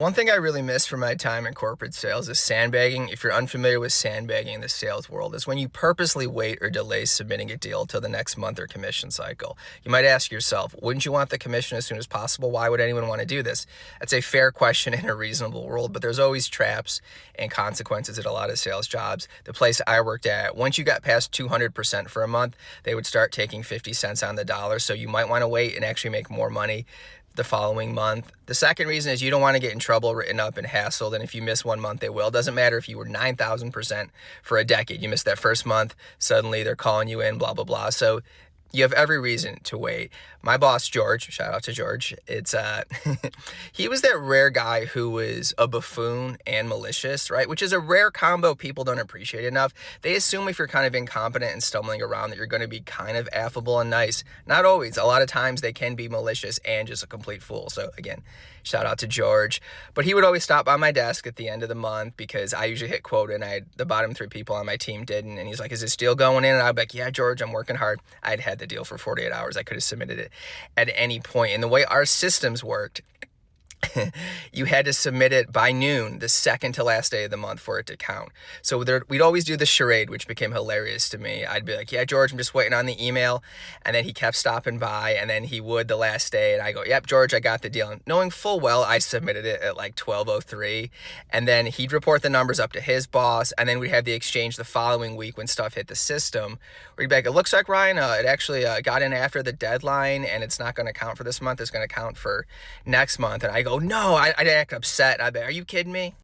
One thing I really miss from my time in corporate sales is sandbagging. If you're unfamiliar with sandbagging in the sales world, is when you purposely wait or delay submitting a deal till the next month or commission cycle. You might ask yourself, wouldn't you want the commission as soon as possible? Why would anyone want to do this? That's a fair question in a reasonable world, but there's always traps and consequences at a lot of sales jobs. The place I worked at, once you got past 200% for a month, they would start taking 50 cents on the dollar. So you might want to wait and actually make more money the following month. The second reason is you don't want to get in trouble, written up, and hassled. And if you miss 1 month, they will. Doesn't matter if you were 9,000% for a decade. You missed that first month, suddenly they're calling you in, blah, blah, blah. So you have every reason to wait. My boss, George, shout out to George. He was that rare guy who was a buffoon and malicious, right? Which is a rare combo people don't appreciate enough. They assume if you're kind of incompetent and stumbling around that you're going to be kind of affable and nice. Not always. A lot of times they can be malicious and just a complete fool. So again, shout out to George. But he would always stop by my desk at the end of the month because I usually hit quota and the bottom 3 people on my team didn't. And he's like, is this deal going in? And I'd be like, yeah, George, I'm working hard. I'd had the deal for 48 hours. I could have submitted it at any point. And the way our systems worked, you had to submit it by noon, the second to last day of the month for it to count. So we'd always do the charade, which became hilarious to me. I'd be like, yeah, George, I'm just waiting on the email. And then he kept stopping by, and then he would the last day. And I go, yep, George, I got the deal. And knowing full well I submitted it at like 12:03. And then he'd report the numbers up to his boss. And then we'd have the exchange the following week when stuff hit the system. Where he'd be like, it looks like, Ryan, it actually got in after the deadline, and it's not going to count for this month. It's going to count for next month. And I go, no, I'd act upset. I'd be, are you kidding me?